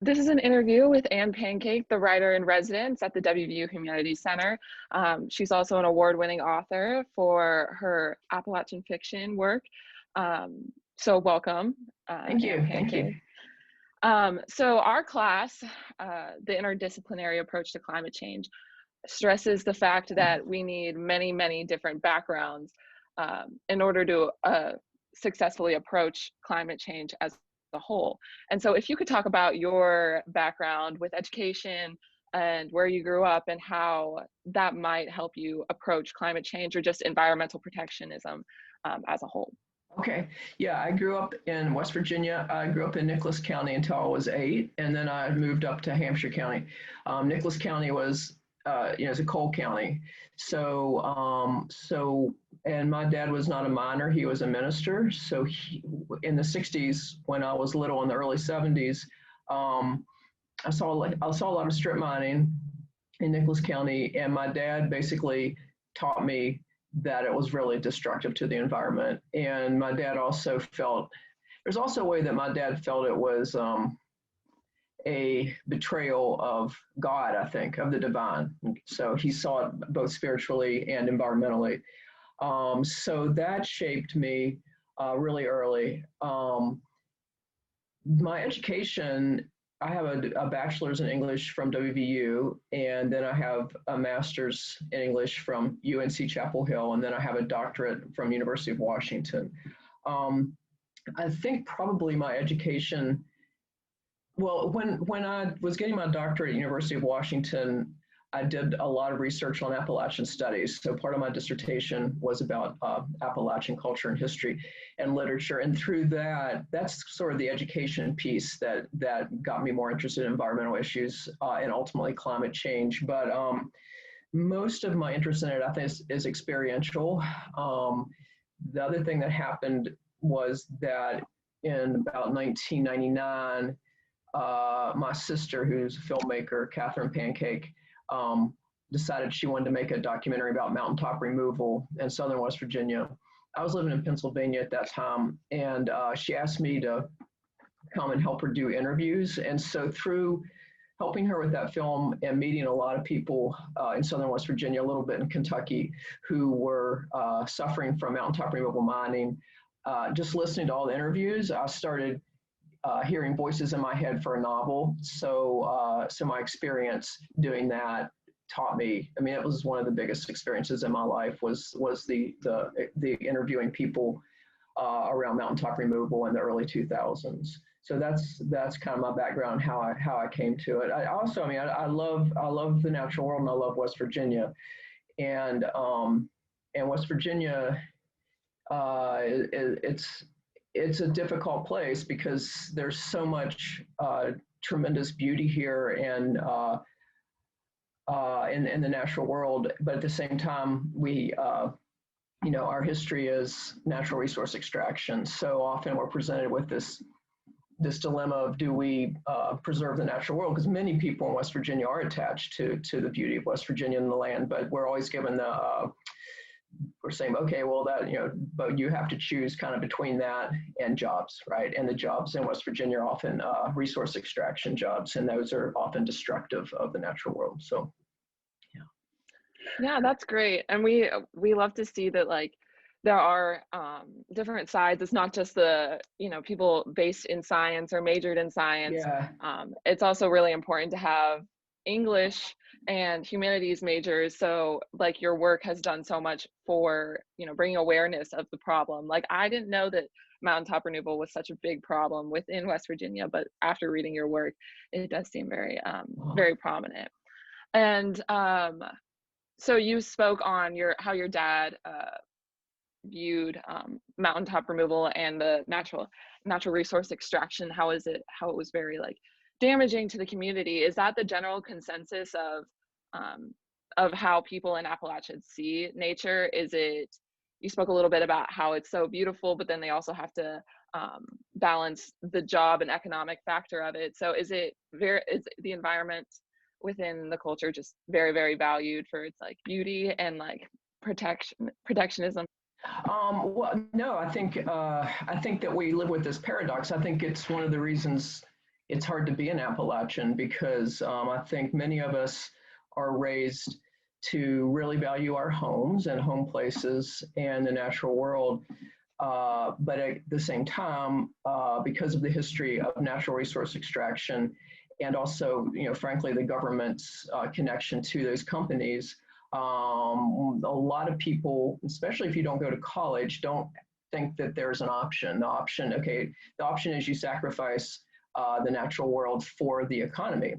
This is an interview with Ann Pancake, the writer in residence at the WVU Humanities Center. She's also an award-winning author for her Appalachian fiction work. So welcome, Thank you. Ann Pancake. So our class, the interdisciplinary approach to climate change, stresses the fact that we need many, many different backgrounds in order to successfully approach climate change as a whole. And so if you could talk about your background with education and where you grew up and how that might help you approach climate change or just environmental protectionism as a whole. Okay. Yeah, I grew up in West Virginia. I grew up in Nicholas County until I was 8, and then I moved up to Hampshire County. Nicholas County was, it's a coal county. And my dad was not a miner; he was a minister. So in the 60s, when I was little, in the early 70s, I saw a lot of strip mining in Nicholas County, and my dad basically taught me that it was really destructive to the environment. And my dad also felt, there's also a way that my dad felt it was a betrayal of God, I think, of the divine. So he saw it both spiritually and environmentally. So that shaped me really early. My education, I have a bachelor's in English from WVU, and then I have a master's in English from UNC Chapel Hill, and then I have a doctorate from University of Washington. I think probably my education, well, when I was getting my doctorate at University of Washington, I did a lot of research on Appalachian studies. So part of my dissertation was about Appalachian culture and history and literature. And through that, that's sort of the education piece that got me more interested in environmental issues and ultimately climate change. But most of my interest in it, I think, is experiential. The other thing that happened was that in about 1999, my sister, who's a filmmaker, Catherine Pancake, decided she wanted to make a documentary about mountaintop removal in southern West Virginia. I was living in Pennsylvania at that time, and she asked me to come and help her do interviews. And so through helping her with that film and meeting a lot of people in southern West Virginia, a little bit in Kentucky, who were suffering from mountaintop removal mining, just listening to all the interviews, I started hearing voices in my head for a novel. So my experience doing that taught me, I mean, it was one of the biggest experiences in my life was the interviewing people around mountaintop removal in the early 2000s. So that's kind of my background, how I came to it. I also, I mean, I love the natural world, and I love West Virginia. And West Virginia, it's a difficult place because there's so much tremendous beauty here and in the natural world, but at the same time, we, our history is natural resource extraction. So often we're presented with this dilemma of, do we preserve the natural world? Because many people in West Virginia are attached to the beauty of West Virginia and the land, but we're always given we're saying, okay, well, that, but you have to choose kind of between that and jobs, right? And the jobs in West Virginia are often resource extraction jobs, and those are often destructive of the natural world. So, yeah. Yeah, that's great. And we love to see that, like, there are different sides. It's not just the, people based in science or majored in science. Yeah. It's also really important to have English and humanities majors. So like your work has done so much for, bringing awareness of the problem. Like, I didn't know that mountaintop removal was such a big problem within West Virginia, but after reading your work, it does seem very, very prominent. And so you spoke on how your dad viewed mountaintop removal and the natural resource extraction, how it was very, like, damaging to the community. Is that the general consensus of how people in Appalachia see nature? You spoke a little bit about how it's so beautiful, but then they also have to balance the job and economic factor of it. So is the environment within the culture just very, very valued for its, like, beauty and, like, protectionism? Well, no, I think that we live with this paradox. I think it's one of the reasons it's hard to be an Appalachian because I think many of us are raised to really value our homes and home places and the natural world. But at the same time, because of the history of natural resource extraction and also, frankly, the government's connection to those companies, a lot of people, especially if you don't go to college, don't think that there's an option. The option is you sacrifice the natural world for the economy.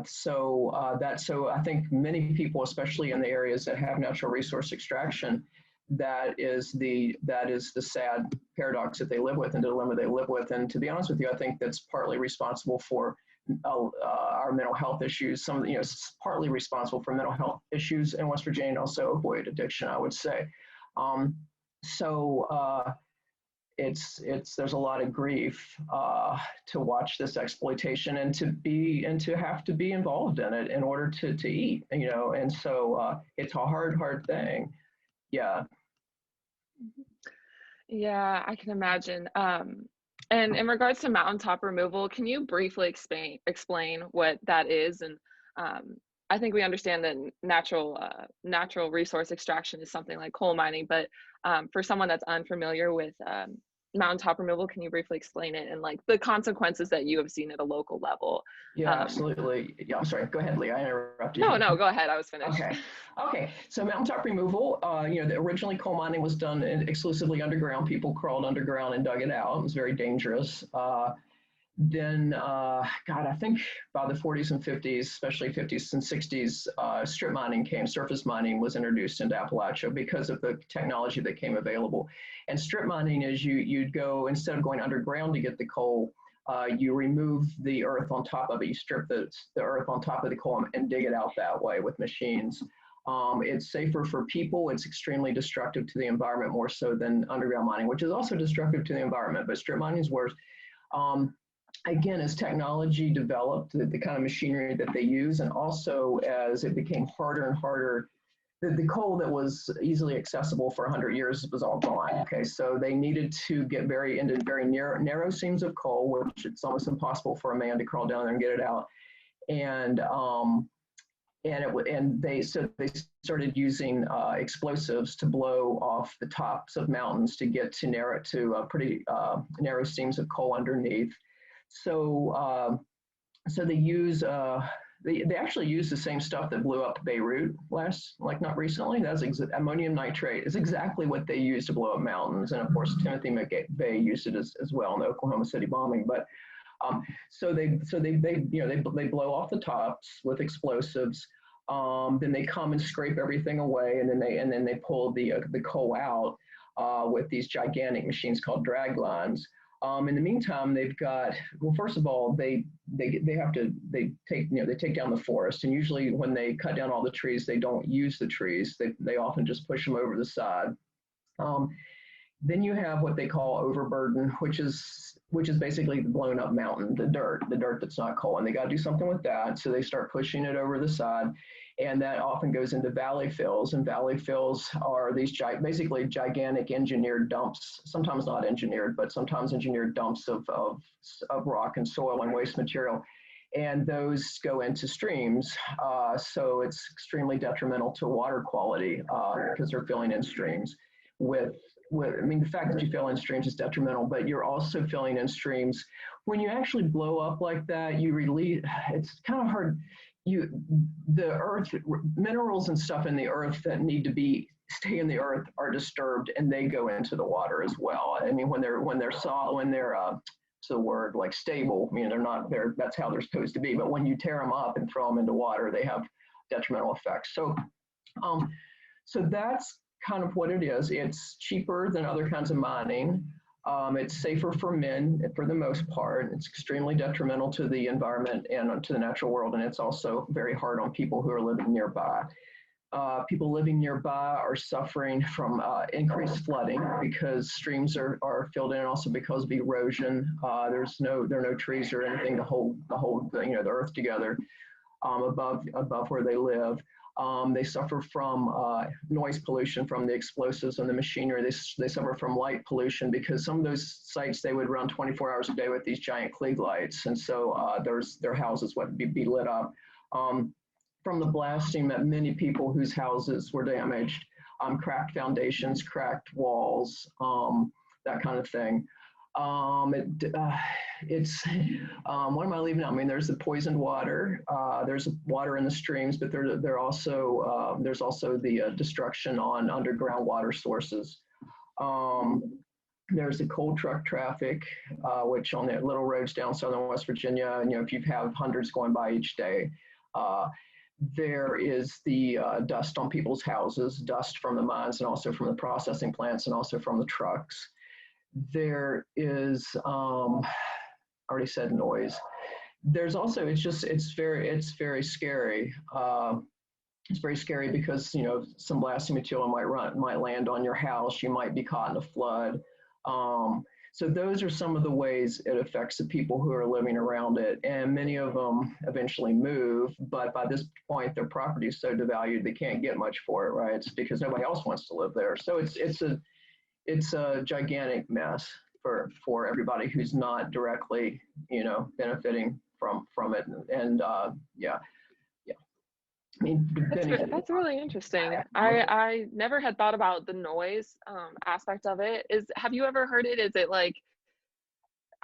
So I think many people, especially in the areas that have natural resource extraction, that is the sad paradox that they live with and the dilemma they live with. And to be honest with you, I think that's partly responsible for our mental health issues. It's partly responsible for mental health issues in West Virginia and also opioid addiction, I would say. There's a lot of grief to watch this exploitation and to have to be involved in it in order to eat, and so it's a hard thing. Yeah. Yeah, I can imagine. And in regards to mountaintop removal, can you briefly explain what that is? And I think we understand that natural resource extraction is something like coal mining, but for someone that's unfamiliar with mountaintop removal, can you briefly explain it and like the consequences that you have seen at a local level? Yeah, absolutely. Yeah, I'm sorry. Go ahead, Lee. I interrupted you. No, go ahead. I was finished. Okay. So mountaintop removal, originally coal mining was done exclusively underground. People crawled underground and dug it out. It was very dangerous. Then, I think by the 40s and 50s, especially 50s and 60s, strip mining surface mining was introduced into Appalachia because of the technology that came available. And strip mining is you'd go, instead of going underground to get the coal, you remove the earth on top of it. You strip the earth on top of the coal and dig it out that way with machines. It's safer for people. It's extremely destructive to the environment, more so than underground mining, which is also destructive to the environment, but strip mining is worse. Again, as technology developed, the kind of machinery that they use, and also as it became harder and harder, the coal that was easily accessible for 100 years was all gone. Okay, so they needed to get into very narrow seams of coal, which it's almost impossible for a man to crawl down there and get it out. They started using explosives to blow off the tops of mountains to get to pretty narrow seams of coal underneath. So they actually use the same stuff that blew up Beirut not recently. That's ammonium nitrate. It's exactly what they use to blow up mountains. And of course, Timothy McVeigh used it as well in the Oklahoma City bombing. But so they blow off the tops with explosives. Then they come and scrape everything away, and then they pull the coal out with these gigantic machines called drag lines. In the meantime, they've got, well, first of all, they take down the forest, and usually when they cut down all the trees, they don't use the trees. They often just push them over the side. Then you have what they call overburden, which is basically the blown up mountain, the dirt that's not coal, and they got to do something with that. So they start pushing it over the side, and that often goes into valley fills. And valley fills are these basically gigantic engineered dumps, sometimes not engineered, but sometimes engineered dumps of rock and soil and waste material. And those go into streams. So it's extremely detrimental to water quality because they're filling in streams the fact that you fill in streams is detrimental, but you're also filling in streams. When you actually blow up like that, you release, it's kind of hard. The earth, minerals and stuff in the earth that need to stay in the earth are disturbed, and they go into the water as well. I mean, when they're it's a word like stable, they're not there. That's how they're supposed to be. But when you tear them up and throw them into water, they have detrimental effects. So that's kind of what it is. It's cheaper than other kinds of mining. It's safer for men for the most part. It's extremely detrimental to the environment and to the natural world, and it's also very hard on people who are living nearby. People living nearby are suffering from increased flooding because streams are filled in, and also because of erosion. There are no trees or anything to hold the earth together above where they live. They suffer from noise pollution from the explosives and the machinery. They suffer from light pollution because some of those sites, they would run 24 hours a day with these giant Klieg lights. And so their houses would be lit up. From the blasting, met many people whose houses were damaged, cracked foundations, cracked walls, that kind of thing. What am I leaving out? I mean, there's the poisoned water. There's water in the streams, but there's also the destruction on underground water sources. There's the coal truck traffic, which on the little roads down southern West Virginia, if you have hundreds going by each day. There is the dust on people's houses, dust from the mines and also from the processing plants and also from the trucks. There is, I already said noise. There's also, it's very scary. It's very scary because, some blasting material might land on your house. You might be caught in a flood. So those are some of the ways it affects the people who are living around it. And many of them eventually move, but by this point, their property is so devalued, they can't get much for it, right? It's because nobody else wants to live there. So it's a gigantic mess for everybody who's not directly, benefiting from it. And yeah. I mean, that's really interesting. I never had thought about the noise aspect of it. Have you ever heard it? Is it like,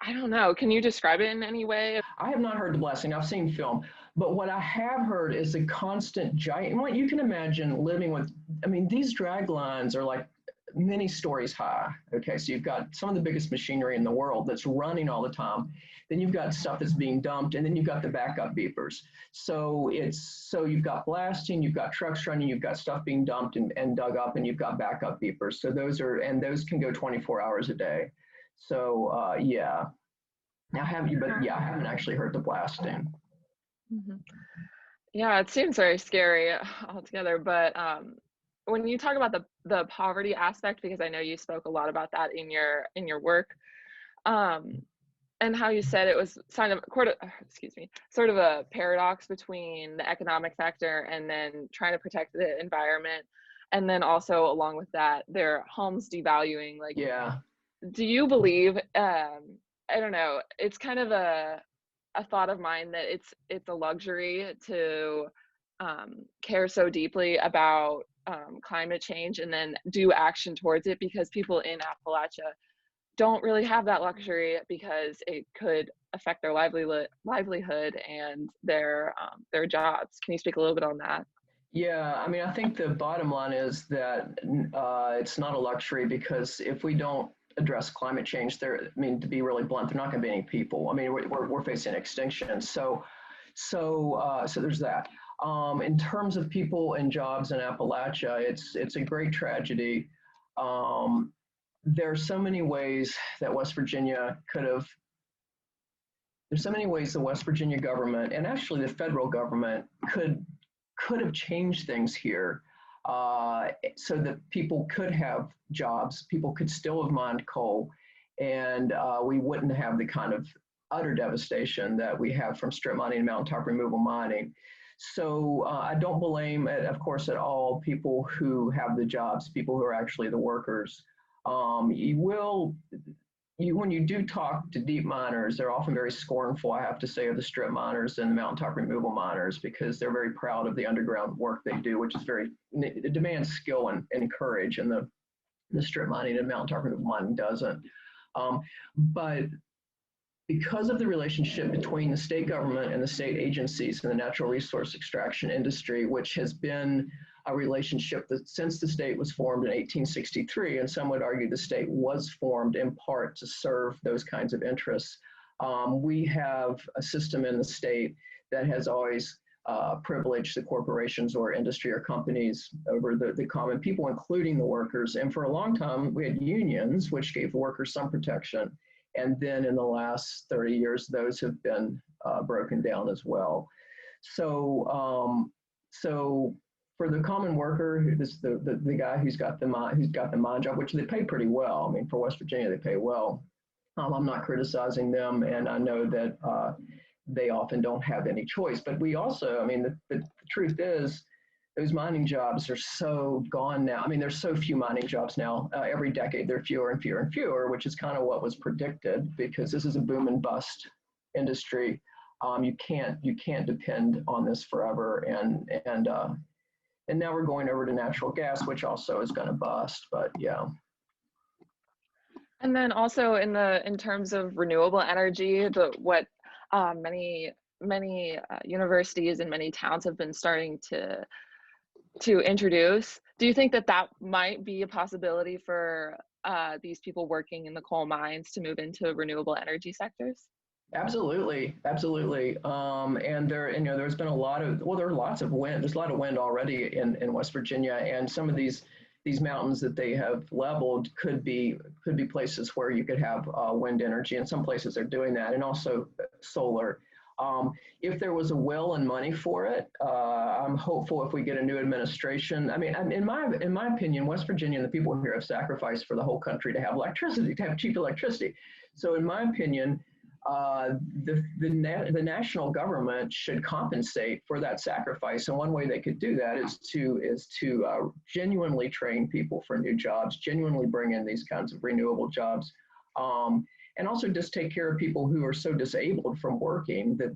I don't know, can you describe it in any way? I have not heard the blasting. I've seen film, but what I have heard is a constant giant. What you can imagine living with. I mean, these drag lines are like many stories high. Okay, so you've got some of the biggest machinery in the world that's running all the time. Then you've got stuff that's being dumped, and then you've got the backup beepers. So you've got blasting, you've got trucks running, you've got stuff being dumped and dug up, and you've got backup beepers. So those can go 24 hours a day. So yeah. Now I haven't actually heard the blasting. Mm-hmm. Yeah, it seems very scary altogether. But when you talk about the poverty aspect, because I know you spoke a lot about that in your work, and how you said it was sort of a paradox between the economic factor and then trying to protect the environment, and then also along with that, their homes devaluing. Like, yeah. Do you believe? I don't know. It's kind of a thought of mine that it's a luxury to care so deeply about climate change and then do action towards it, because people in Appalachia don't really have that luxury because it could affect their livelihood and their jobs. Can you speak a little bit on that? Yeah, I mean, I think the bottom line is that it's not a luxury, because if we don't address climate change, to be really blunt, there are not going to be any people. I mean, we're facing extinction. So there's that. In terms of people and jobs in Appalachia, it's a great tragedy. There are so many ways that West Virginia there's so many ways the West Virginia government and actually the federal government could have changed things here, so that people could have jobs, people could still have mined coal, and we wouldn't have the kind of utter devastation that we have from strip mining and mountaintop removal mining. So I don't blame, of course, at all people who have the jobs, people who are actually the workers. When you do talk to deep miners, they're often very scornful, I have to say, of the strip miners and the mountaintop removal miners, because they're very proud of the underground work they do, which is it demands skill and courage, and the strip mining and mountaintop removal mining doesn't. But because of the relationship between the state government and the state agencies in the natural resource extraction industry, which has been a relationship that since the state was formed in 1863, and some would argue the state was formed in part to serve those kinds of interests, we have a system in the state that has always privileged the corporations or industry or companies over the common people, including the workers. And for a long time, we had unions, which gave the workers some protection. And then in the last 30 years, those have been broken down as well. So for the common worker, the guy who's got the mine job, which they pay pretty well. I mean, for West Virginia, they pay well. I'm not criticizing them, and I know that they often don't have any choice. But we also, I mean, the truth is, those mining jobs are so gone now. I mean, there's so few mining jobs now. Every decade, they're fewer and fewer and fewer, which is kind of what was predicted because this is a boom and bust industry. You can't depend on this forever, and now we're going over to natural gas, which also is going to bust. But yeah. And then also in terms of renewable energy, what many universities and many towns have been starting to introduce. Do you think that might be a possibility for these people working in the coal mines to move into renewable energy sectors? Absolutely, absolutely. And there's been there are lots of wind. There's a lot of wind already in West Virginia, and some of these mountains that they have leveled could be places where you could have wind energy, and some places are doing that, and also solar. If there was a will and money for it, I'm hopeful if we get a new administration. I mean, in my opinion, West Virginia and the people here have sacrificed for the whole country to have electricity, to have cheap electricity. So in my opinion, the national government should compensate for that sacrifice, and one way they could do that is to genuinely train people for new jobs, genuinely bring in these kinds of renewable jobs, and also just take care of people who are so disabled from working that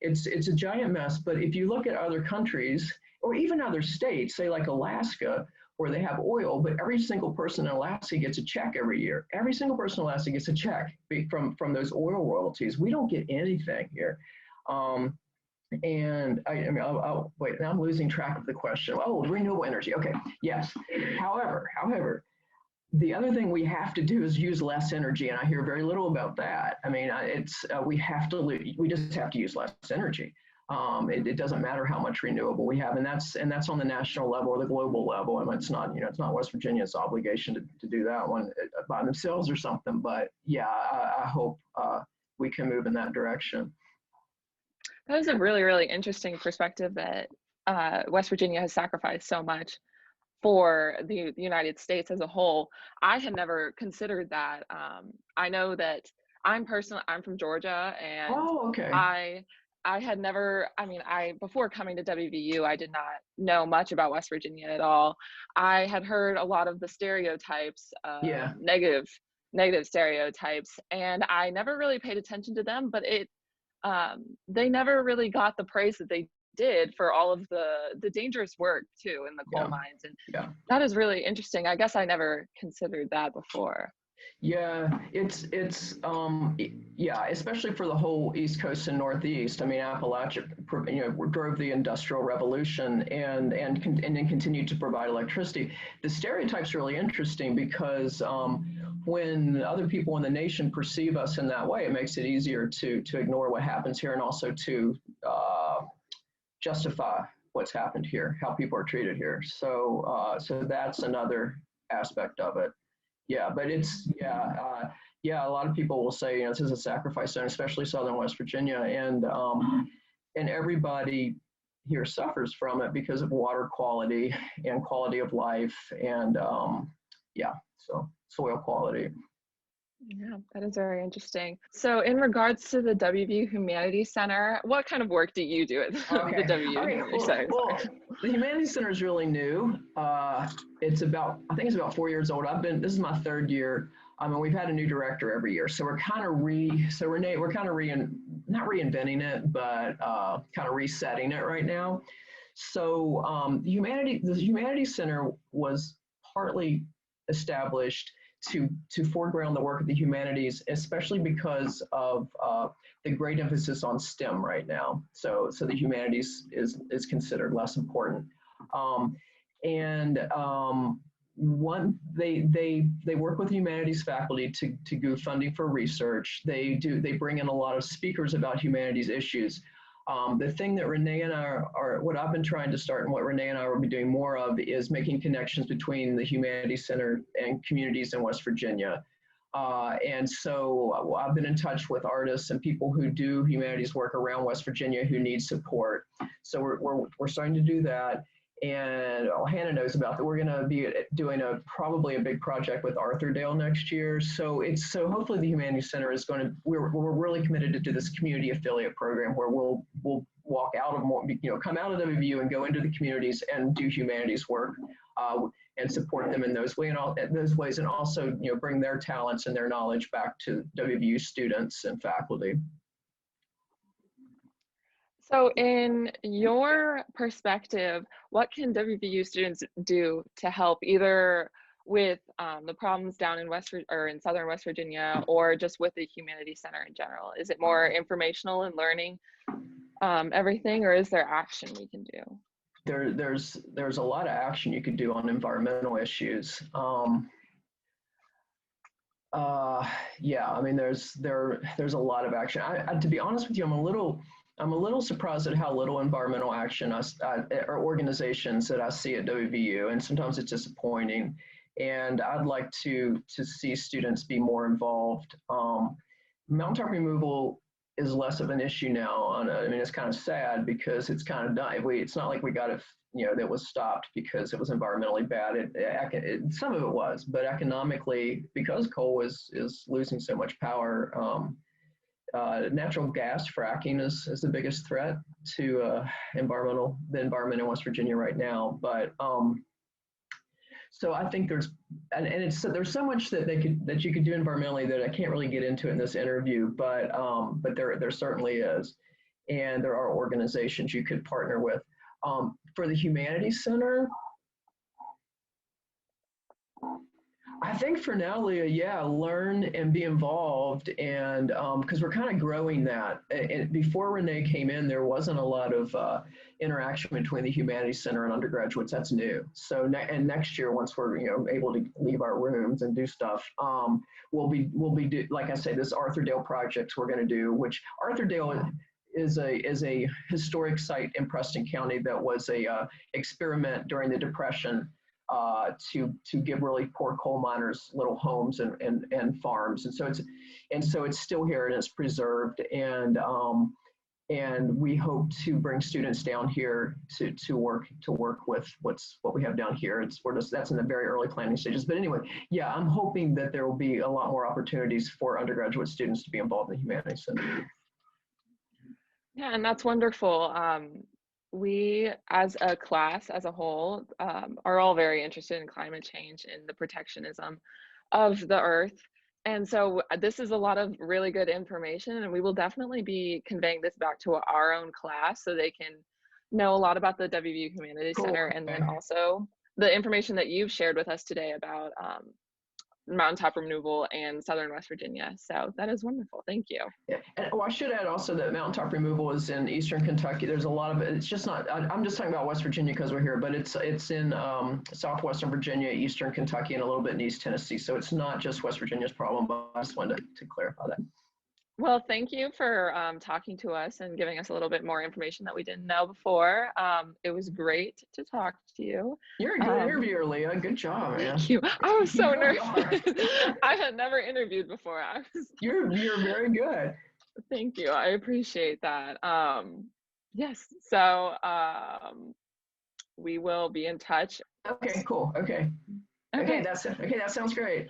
it's a giant mess. But if you look at other countries or even other states, say like Alaska, where they have oil, but every single person in Alaska gets a check every year. Every single person in Alaska gets a check from those oil royalties. We don't get anything here. And I'll wait, now I'm losing track of the question. Oh, renewable energy. Okay, yes. However, the other thing we have to do is use less energy, and I hear very little about that. I mean, we just have to use less energy. It doesn't matter how much renewable we have, and that's on the national level or the global level. And it's not West Virginia's obligation to do that one by themselves or something. But yeah, I hope we can move in that direction. That is a really, really interesting perspective that West Virginia has sacrificed so much for the United States as a whole. I had never considered that. I know that I'm from Georgia, and oh, okay. I had never, before coming to WVU, I did not know much about West Virginia at all. I had heard a lot of the stereotypes, negative stereotypes, and I never really paid attention to them, but they never really got the praise that they did for all of the dangerous work too in the coal mines. And that is really interesting. I guess I never considered that before. Yeah, it's especially for the whole East Coast and Northeast. I mean, Appalachia, drove the Industrial Revolution and then continued to provide electricity. The stereotype's really interesting because when other people in the nation perceive us in that way, it makes it easier to ignore what happens here and also to justify what's happened here, how people are treated here. So that's another aspect of it. Yeah, but a lot of people will say, this is a sacrifice zone, especially Southern West Virginia, and everybody here suffers from it because of water quality and quality of life, and so soil quality. Yeah, that is very interesting. So in regards to the WVU Humanities Center, what kind of work do you do at the WVU Humanities Center? Well, the Humanities Center is really new. I think it's about 4 years old. This is my third year. And we've had a new director every year. So we're kind of not reinventing it, but kind of resetting it right now. So the Humanities Center was partly established to foreground the work of the humanities, especially because of the great emphasis on STEM right now. So the humanities is considered less important. They work with humanities faculty to go funding for research. They bring in a lot of speakers about humanities issues. The thing that Renee and I what I've been trying to start and what Renee and I will be doing more of is making connections between the Humanities Center and communities in West Virginia. And so I've been in touch with artists and people who do humanities work around West Virginia who need support. So we're starting to do that. And Hannah knows about that. We're going to be doing probably a big project with Arthurdale next year. So hopefully the Humanities Center is we're really committed to do this community affiliate program where we'll walk out of more, come out of WVU and go into the communities and do humanities work, and support them in those ways, and also bring their talents and their knowledge back to WVU students and faculty. So in your perspective, what can WVU students do to help either with the problems down in in Southern West Virginia, or just with the Humanities Center in general? Is it more informational and learning everything, or is there action we can do? There's a lot of action you could do on environmental issues. Yeah, I mean, there's a lot of action. To be honest with you, I'm a little surprised at how little environmental action or organizations that I see at WVU, and sometimes it's disappointing. And I'd like to see students be more involved. Mountaintop removal is less of an issue now. I mean, it's kind of sad because it's kind of done. It's not like we got it, that was stopped because it was environmentally bad. Some of it was, but economically, because coal is losing so much power, natural gas fracking is the biggest threat to the environment in West Virginia right now. But so I think there's so much that you could do environmentally that I can't really get into in this interview, but there certainly is, and there are organizations you could partner with. For the Humanities Center, I think for now, Leah, yeah, learn and be involved, and because we're kind of growing that. And before Renee came in, there wasn't a lot of interaction between the Humanities Center and undergraduates. That's new. So and next year, once we're able to leave our rooms and do stuff, we'll be like I say, this Arthur Dale projects we're going to do, which Arthur Dale is a historic site in Preston County that was a experiment during the Depression. To give really poor coal miners little homes and farms, and so it's still here and it's preserved, and we hope to bring students down here to work with what we have down here. That's in the very early planning stages. But anyway, yeah, I'm hoping that there will be a lot more opportunities for undergraduate students to be involved in the Humanities Center. Yeah, and that's wonderful. We, as a class as a whole, are all very interested in climate change and the protectionism of the earth. And so this is a lot of really good information, and we will definitely be conveying this back to our own class so they can know a lot about the WVU Humanities Center, and then also the information that you've shared with us today about mountaintop removal and Southern West Virginia. So that is wonderful. Thank you. Yeah. And I should add also that mountaintop removal is in Eastern Kentucky. There's a lot of it. It's just not, I'm just talking about West Virginia because we're here, but it's in Southwestern Virginia, Eastern Kentucky, and a little bit in East Tennessee. So it's not just West Virginia's problem, but I just wanted to clarify that. Well, thank you for talking to us and giving us a little bit more information that we didn't know before. It was great to talk to you. You're a good interviewer, Leah. Good job, man. Thank you. I was so nervous. I had never interviewed before. You're very good. Thank you. I appreciate that. Yes. So we will be in touch. Okay. Cool. Okay. Okay. That's it. Okay. That sounds great.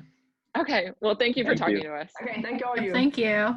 Okay. Well, thank you for talking to us. Okay. Thank all you. Thank you.